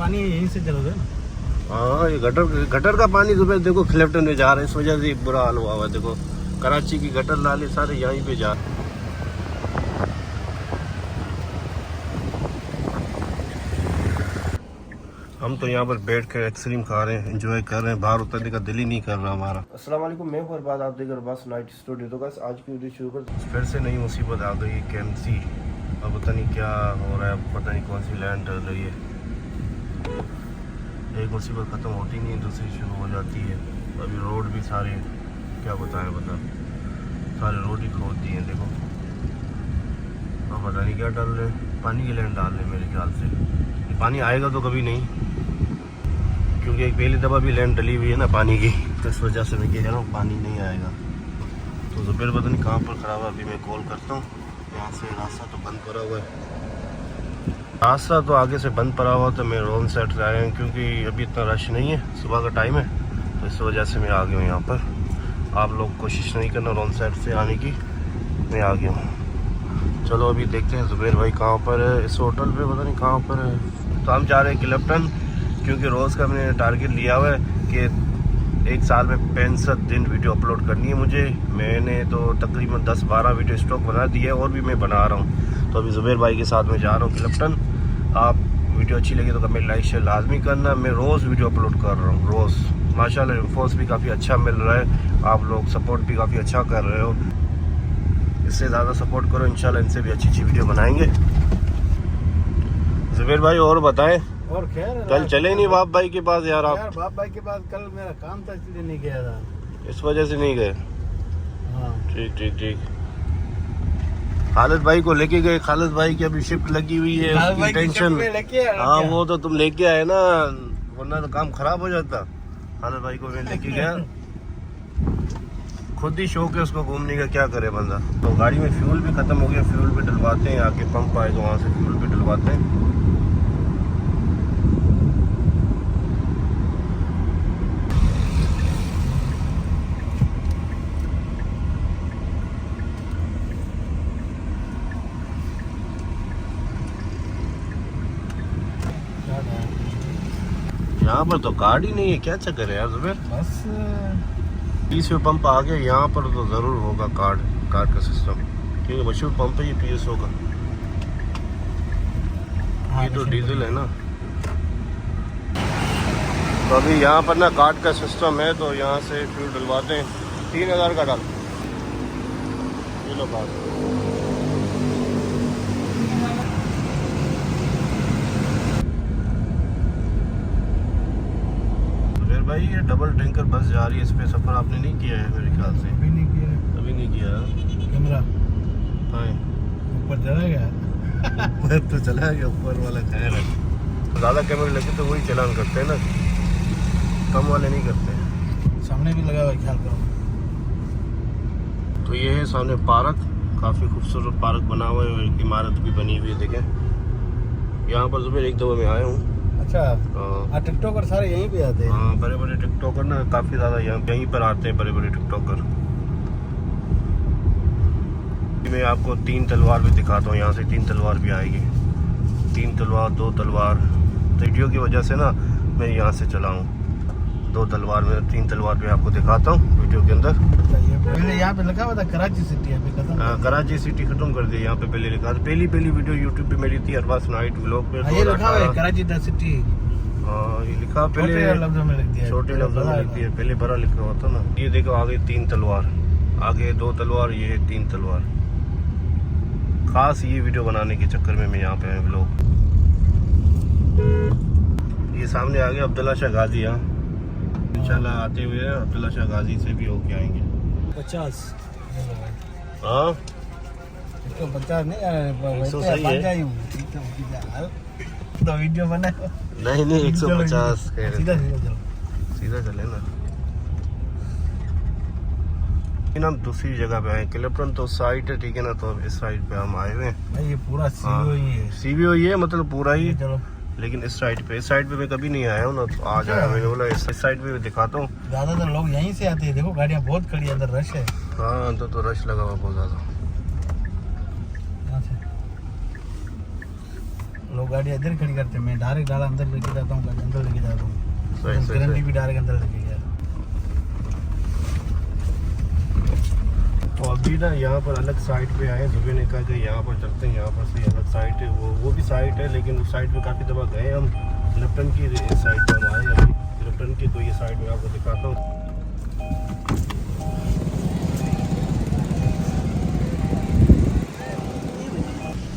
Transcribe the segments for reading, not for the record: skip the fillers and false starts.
पानी यहीं से चल रहा है ना। हाँ, ये गटर का पानी सुबह देखो क्लिफ्टन में जा रहा है, इस वजह से बुरा हाल हुआ हुआ है। देखो कराची की गटर नाले सारे यहीं पे जा रहे हैं। हम तो यहाँ पर बैठ कर आइसक्रीम खा रहे हैं, एंजॉय कर रहे हैं, बाहर उतरने का दिल ही नहीं कर रहा हमारा। अस्सलाम वालेकुम, मैं हूं बात आप देकर बस नाइट स्टूडियो। तो बस आज की वीडियो शुरू कर, फिर से नई मुसीबत आ गई KMC। अब पता नहीं क्या हो रहा है, पता नहीं कौन सी लैंड डल रही है। एक मुसीबत ख़त्म होती नहीं है, दूसरी शुरू हो जाती है। अभी रोड भी सारे क्या बताएं, सारे रोड ही खोद दिए हैं। देखो अब पता नहीं क्या डाल रहे हैं, पानी की लैंड डाल रहे हैं मेरे ख्याल से। पानी आएगा तो कभी नहीं, क्योंकि एक पहली दफ़ा भी लैंड डली हुई है ना पानी की, तो इस वजह से मैं कह रहा हूँ पानी नहीं आएगा। तो ज़ुबैर पता नहीं कहाँ पर ख़राब है, अभी मैं कॉल करता हूँ। यहाँ से रास्ता तो बंद पड़ा हुआ है, रास्ता तो आगे से बंद पड़ा हुआ, तो मैं रोड साइड से आया हूँ क्योंकि अभी इतना रश नहीं है, सुबह का टाइम है, तो इस वजह से मैं आ गया हूँ यहाँ पर। आप लोग कोशिश नहीं करना रोड साइड से आने की, मैं आ गया हूँ। चलो अभी देखते हैं ज़ुबैर भाई कहाँ पर है, इस होटल पे पता नहीं कहाँ पर है। तो हम जा रहे हैं क्लिफ्टन, क्योंकि रोज़ का मैंने टारगेट लिया हुआ है कि एक साल में 65 दिन वीडियो अपलोड करनी है मुझे। मैंने तो तकरीबन 10-12 वीडियो स्टॉक बना दी है और भी मैं बना रहा हूँ। तो अभी ज़ुबैर भाई के साथ में जा रहा हूँ क्लिफ्टन। आप वीडियो अच्छी लगी तो कमेंट लाइक शेयर लाजमी करना। मैं रोज़ वीडियो अपलोड कर रहा हूँ, रोज़ माशाल्लाह रिस्पॉन्स भी काफ़ी अच्छा मिल रहा है, आप लोग सपोर्ट भी काफ़ी अच्छा कर रहे हो। इससे ज़्यादा सपोर्ट करो, इंशाल्लाह इनसे भी अच्छी वीडियो बनाएंगे। ज़ुबैर भाई और बताएं, और खैर कल चले नहीं बाप भाई के पास यार आप? बाप भाई के पास कल मेरा काम था इसलिए नहीं गया था, इस वजह से नहीं गए। हाँ ठीक। खालिद भाई को लेके गए, खालिद भाई की अभी शिफ्ट लगी हुई है, उसकी टेंशन। हाँ वो तो तुम लेके आए ना, वरना तो काम खराब हो जाता। खालिद भाई को मैं लेके गया, खुद ही शौक है उसको घूमने का, क्या करे बंदा। तो गाड़ी में फ्यूल भी खत्म हो गया, फ्यूल भी डलवाते हैं, आके पंप आए तो वहाँ से फ्यूल भी डलवाते हैं। यहाँ पर तो कार्ड ही नहीं है, क्या चक्कर है यार ज़ुबैर? बस 30 पंप आ गया, यहाँ पर तो ज़रूर होगा कार्ड का सिस्टम, क्योंकि मशहूर पंप है ये PSO का। हाँ, ये तो डीजल है ना। तो अभी यहाँ पर ना कार्ड का सिस्टम है, तो यहाँ से फ्यूल डलवाते हैं। 3000 का डाल, ये लो कार्ड। भाई ये डबल टैंकर बस जा रही है, इस पे सफर आपने नहीं किया है मेरे ख्याल से? अभी नहीं किया कैमरा हाँ ऊपर चला गया। ऊपर तो चला गया, ऊपर वाला खैर है। ज़्यादा कैमरे लगे तो वही चलान करते हैं ना, कम वाले नहीं करते। सामने भी लगा हुआ है, ख्याल करो। तो ये है सामने पार्क, काफ़ी खूबसूरत पार्क बना हुआ है और एक इमारत भी बनी हुई है। देखें यहाँ पर ज़ुबैर एक दफ़ा मैं आया हूँ। अच्छा टिकटॉकर सारे यहीं पे आते हैं? हाँ बड़े टिकटॉकर ना काफ़ी ज़्यादा यहीं पर आते हैं, बड़े टिकटॉकर। मैं आपको 3 तलवार भी दिखाता हूँ, यहाँ से 3 तलवार भी आएगी। 3 तलवार 2 तलवार, तो वीडियो की वजह से ना मैं यहाँ से चला हूँ। 2 तलवार में 3 तलवार भी आपको दिखाता हूँ वीडियो के अंदर। पहले यहाँ पे लिखा हुआ था कराची सिटी, अभी खत्म। कराची सिटी खत्म कर दी, यहाँ पे पहले लिखा था। पहली वीडियो यूट्यूब पे मेरी थी, अरबाज नाइट व्लॉग पे। ये लिखा हुआ है कराची द सिटी। हाँ ये लिखा पहले छोटे लफ्जों में लिख दिया, छोटे लफ्जों में लिख दिया, पहले बड़ा लिखा हुआ था ना। ये देखो आगे 3 तलवार, आगे 2 तलवार, ये 3 तलवार। खास ये वीडियो बनाने के चक्कर में मैं यहाँ पे आया व्लॉग। ये सामने आ गया अब्दुल्ला शाह गाजी। यहाँ इंशाल्लाह आते हुए अब्दुल्ला शाह गाजी से भी होके आएंगे। 50 हाँ 50 नहीं, 100 सही है। तो वीडियो बना नहीं 150 कह रहे थे। चलो सीधा चले ना। हम दूसरी जगह पे आए, क्लिफ्टन तो साइड है, ठीक है ना, तो इस साइड पे हम आए हुए हैं। भाई ये पूरा सीबीओ ही है। सीबीओ ही है, मतलब पूरा ही। चलो लेकिन इस साइड पे मैं कभी नहीं आया हूँ ना, तो आज आया। मैंने बोला इस साइड पे दिखाता हूँ। ज्यादातर लोग यहीं से आते हैं, देखो गाड़ियाँ बहुत खड़ी है, अंदर रश है। हाँ अंदर तो रश लगा हुआ बहुत ज्यादा। लोग गाड़ी इधर खड़ी करते हैं, मैं डायरेक्ट डाला अंदर लेके जाता हूँ, गाड़ी अंदर लेके जाता हूँ। सही गारंटी भी डायरेक्ट अंदर लेके गया। तो अभी ना यहाँ पर अलग साइड पे आए, जुबे ने कहा कि यहाँ पर चलते हैं, यहाँ पर से अलग साइड है, वो भी साइड है, लेकिन उस साइड पे काफ़ी दफ़ा गए हम। लेफ्टन की साइड पर हम आए अभी लेफ्टन की, तो ये साइड में आपको दिखाता हूँ।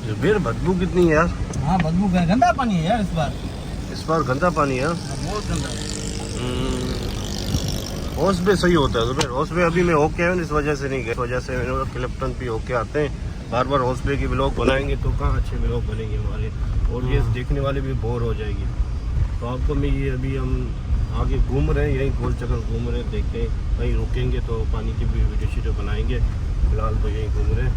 जुबेर बदबू कितनी है यार। हाँ बदबू गंदा पानी है यार इस बार गंदा पानी है। बहुत गंदा है। हौस पे सही होता है जुबेर, हौस पे अभी मैं होके आया हूँ, इस वजह से नहीं गया, इस वजह से मैंने क्लिफ्टन पे होके आते हैं। बार बार हौस पे की ब्लॉग बनाएंगे तो कहाँ अच्छे ब्लॉग बनेंगे हमारे, और ये देखने वाले भी बोर हो जाएगी। तो आपको मैं ये अभी हम आगे घूम रहे हैं, यहीं गोल चक्कर घूम रहे हैं, देखते हैं कहीं रुकेंगे तो पानी की भी वीडियो बनाएंगे। फिलहाल तो यहीं घूम रहे हैं।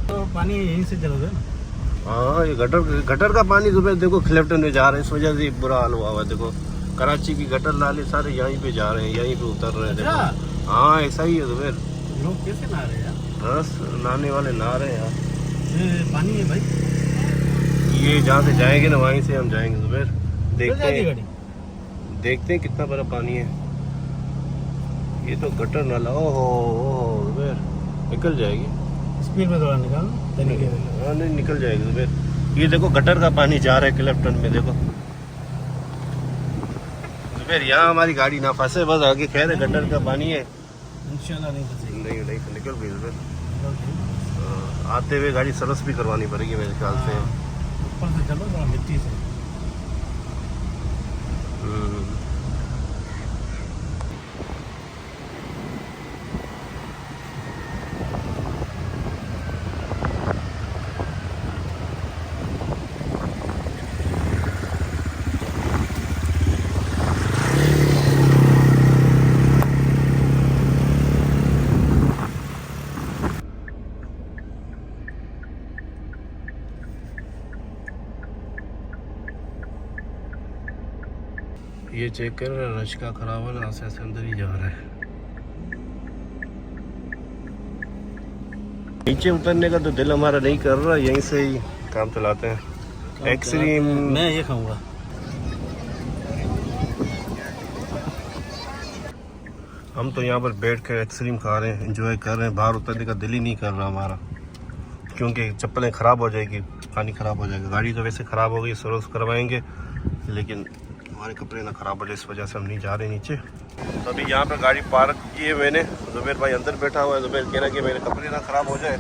तो पानी यहीं से चल रहा है। हाँ ये गटर का पानी जुबेर देखो क्लिफ्टन में जा रहा है, इस वजह से बुरा हाल हुआ हुआ है। देखो कराची की गटर नाले सारे यहीं पे जा रहे हैं, यहीं पे उतर रहे हैं। देखो हाँ ऐसा ही है जुबेर। लोग कैसे नहा रहे हैं यार? बस नहाने वाले नहा रहे हैं यार। ये पानी है भाई। ये जहाँ से जाएंगे ना वहीं से हम जाएंगे जुबेर। देखते जाएगी हैं गाड़ी। देखते हैं कितना बड़ा पानी है। ये तो गटर नाला, ओहो जुबेर निकल जाएगी। स्पीड में थोड़ा निकाल तरीके से। हाँ नहीं निकल जाएगी जुबेर। ये देखो गटर का पानी जा रहा है क्लिफ्टन में, देखो जुबेर यहाँ हमारी गाड़ी ना फंसे बस, आगे खैर है गटर का पानी है। इंशाल्लाह नहीं फंसेगी। नहीं तो निकल गई जुबेर। आते हुए गाड़ी सर्विस भी करवानी पड़ेगी मेरे ख्याल से। ऊपर से चलो थोड़ा मिट्टी से। ये चेक कर रहा है, रश्का खराब है ना, ऐसे अंदर ही जा रहा है। नीचे उतरने का तो दिल हमारा नहीं कर रहा, यहीं से ही काम चलाते हैं। एक्सट्रीम मैं ये खाऊंगा। हम तो यहाँ पर बैठ कर एक्सट्रीम खा रहे हैं, एंजॉय कर रहे हैं। बाहर उतरने का दिल ही नहीं कर रहा हमारा, क्योंकि चप्पलें ख़राब हो जाएगी, पानी ख़राब हो जाएगा। गाड़ी तो वैसे ख़राब हो गई, सर्विस करवाएंगे, लेकिन हमारे कपड़े ना ख़राब हो जाए, इस वजह से हम नहीं जा रहे नीचे। तो अभी यहाँ पर गाड़ी पार्क की है मैंने, जुबेर भाई अंदर बैठा हुआ है। जुबेर कह रहा है कि मेरे कपड़े ना ख़राब हो जाए।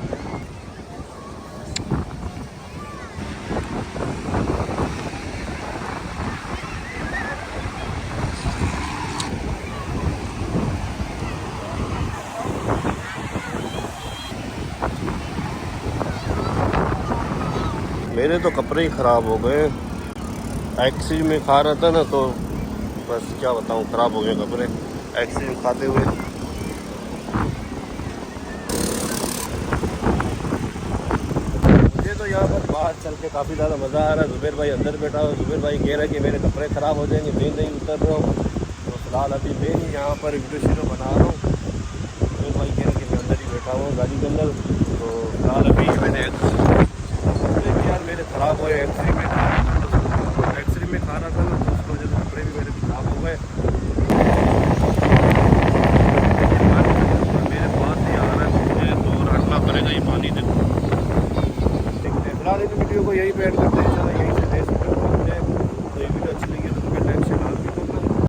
मेरे तो कपड़े ही ख़राब हो गए। एक्सीज में खा रहा था ना, तो बस क्या बताऊँ, ख़राब हो गए कपड़े एक्सीज खाते हुए। मुझे तो यहाँ पर बाहर चल के काफ़ी ज़्यादा मज़ा आ रहा है। जुबेर भाई अंदर बैठा हुआ। जुबेर भाई कह रहा है कि मेरे कपड़े ख़राब हो जाएंगे, मैं नहीं उतर रहा हूँ। तो फिलहाल अभी मैं ही यहाँ पर वीडियो बना रहा हूँ। जुबेर भाई कह रहे हैं कि मैं अंदर ही बैठा हुआ हूँ गाड़ी के अंदर। तो फिलहाल अभी मैंने यार मेरे ख़राब हुए, एक्सट्रीम में खा रहा था ना, तो उसकी वजह से कपड़े भी मेरे ख़राब हो गए।